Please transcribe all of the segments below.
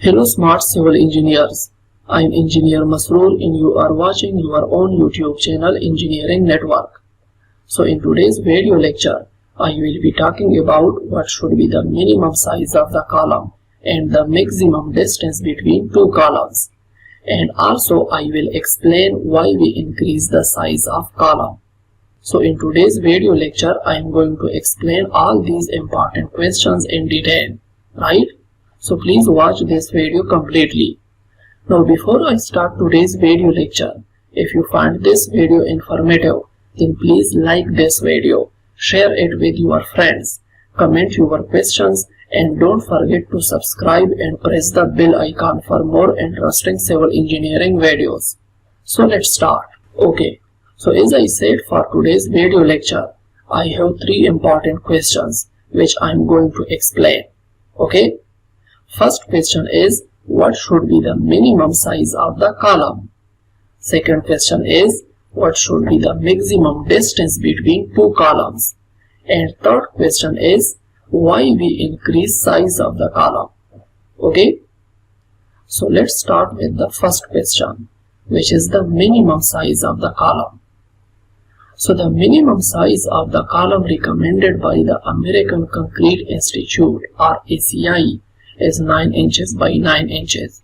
Hello smart civil engineers, I am Engineer Masroor and you are watching your own YouTube channel Engineering Network. So in today's video lecture, I will be talking about what should be the minimum size of the column and the maximum distance between two columns. And also I will explain why we increase the size of column. So in today's video lecture, I am going to explain all these important questions in detail, right? So please watch this video completely. Now before I start today's video lecture, if you find this video informative, then please like this video, share it with your friends, comment your questions, and don't forget to subscribe and press the bell icon for more interesting civil engineering videos. So let's start. Okay, so as I said, for today's video lecture, I have three important questions which I am going to explain. Okay. First question is, what should be the minimum size of the column? Second question is, what should be the maximum distance between two columns? And third question is, why we increase size of the column? Okay, so let's start with the first question, which is the minimum size of the column. So the minimum size of the column recommended by the American Concrete Institute, or ACI, is 9 inches by 9 inches,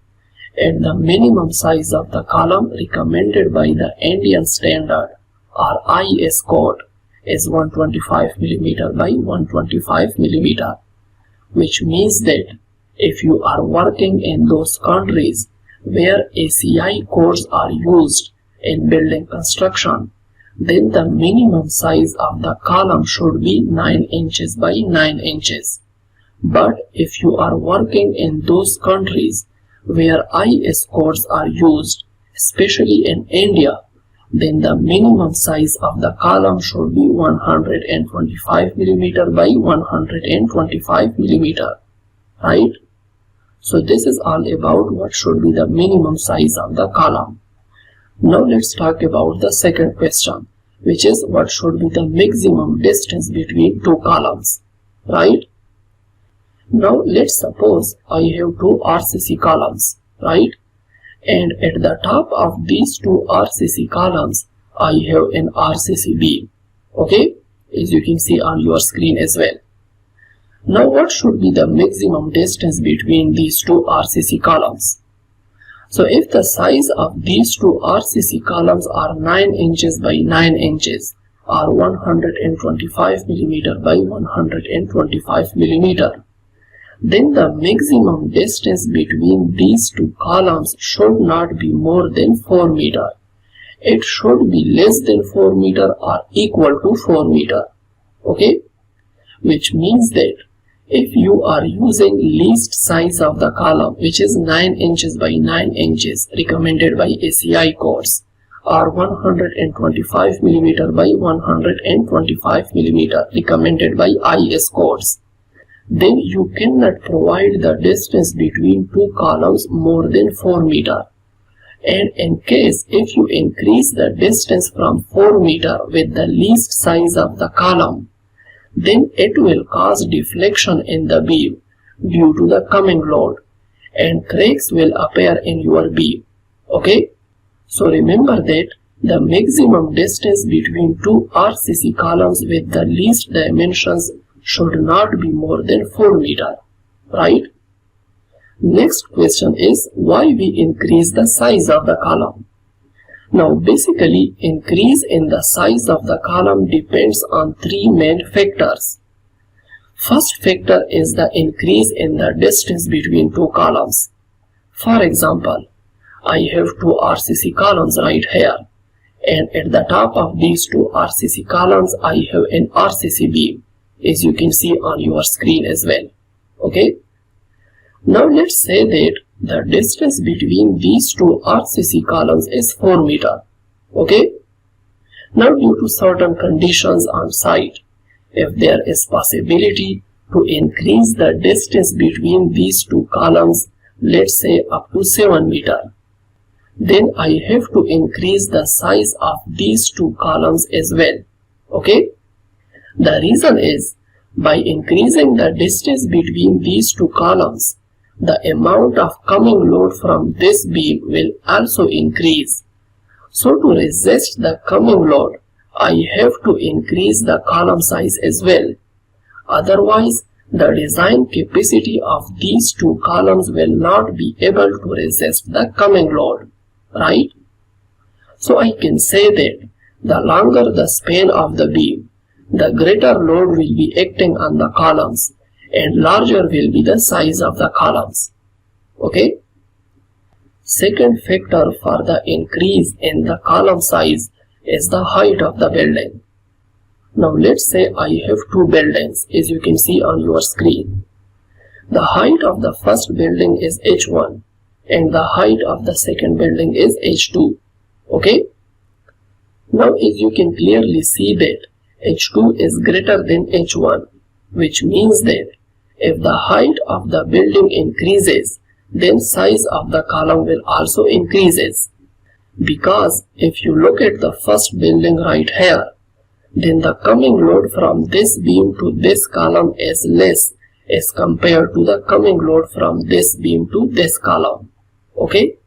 and the minimum size of the column recommended by the Indian Standard or IS code is 125 mm by 125 mm, which means that if you are working in those countries where ACI codes are used in building construction, then the minimum size of the column should be 9 inches by 9 inches. But if you are working in those countries where IS codes are used, especially in India, then the minimum size of the column should be 125 mm by 125 mm, right? So this is all about what should be the minimum size of the column. Now let's talk about the second question, which is what should be the maximum distance between two columns, right? Now let's suppose I have two RCC columns, right? And at the top of these two RCC columns, I have an RCC beam, okay? As you can see on your screen as well. Now what should be the maximum distance between these two RCC columns? So if the size of these two RCC columns are 9 inches by 9 inches, or 125 mm by 125 mm, then the maximum distance between these two columns should not be more than 4 meters. It should be less than 4 meters or equal to 4 meters. Okay? Which means that if you are using least size of the column, which is 9 inches by 9 inches recommended by ACI codes, or 125 mm by 125 mm recommended by IS codes, then you cannot provide the distance between two columns more than 4 meters. And in case if you increase the distance from 4 meters with the least size of the column, then it will cause deflection in the beam due to the coming load, and cracks will appear in your beam. Okay? So remember that the maximum distance between two RCC columns with the least dimensions should not be more than 4 meters, right? Next question is, why we increase the size of the column? Now basically, increase in the size of the column depends on three main factors. First factor is the increase in the distance between two columns. For example, I have two RCC columns right here, and at the top of these two RCC columns I have an RCC beam, as you can see on your screen as well. Okay, now let's say that the distance between these two RCC columns is 4 meters. Okay, now due to certain conditions on site, if there is possibility to increase the distance between these two columns, let's say up to 7 meters, then I have to increase the size of these two columns as well. Okay, the reason is, by increasing the distance between these two columns, the amount of coming load from this beam will also increase. So to resist the coming load, I have to increase the column size as well. Otherwise, the design capacity of these two columns will not be able to resist the coming load, right? So I can say that the longer the span of the beam, the greater load will be acting on the columns and larger will be the size of the columns. Okay? Second factor for the increase in the column size is the height of the building. Now let's say I have two buildings, as you can see on your screen. The height of the first building is h1 and the height of the second building is h2. Okay? Now as you can clearly see that h2 is greater than h1, which means that if the height of the building increases, then size of the column will also increases. Because if you look at the first building right here, then the coming load from this beam to this column is less as compared to the coming load from this beam to this column. Okay?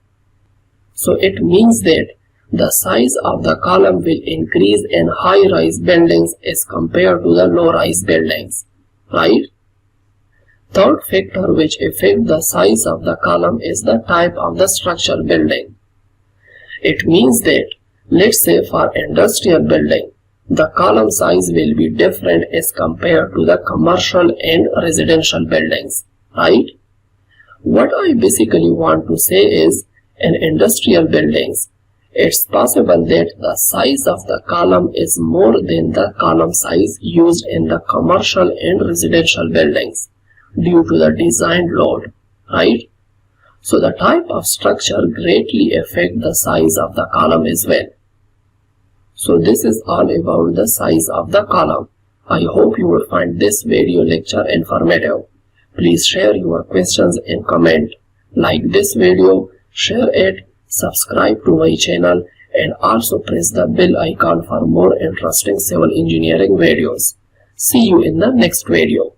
So it means that the size of the column will increase in high-rise buildings as compared to the low-rise buildings, right? Third factor which affects the size of the column is the type of the structure building. It means that, let's say for industrial building, the column size will be different as compared to the commercial and residential buildings, right? What I basically want to say is, in industrial buildings, it's possible that the size of the column is more than the column size used in the commercial and residential buildings due to the design load, right? So the type of structure greatly affects the size of the column as well. So this is all about the size of the column. I hope you will find this video lecture informative. Please share your questions and comment. Like this video, share it, subscribe to my channel, and also press the bell icon for more interesting civil engineering videos. See you in the next video.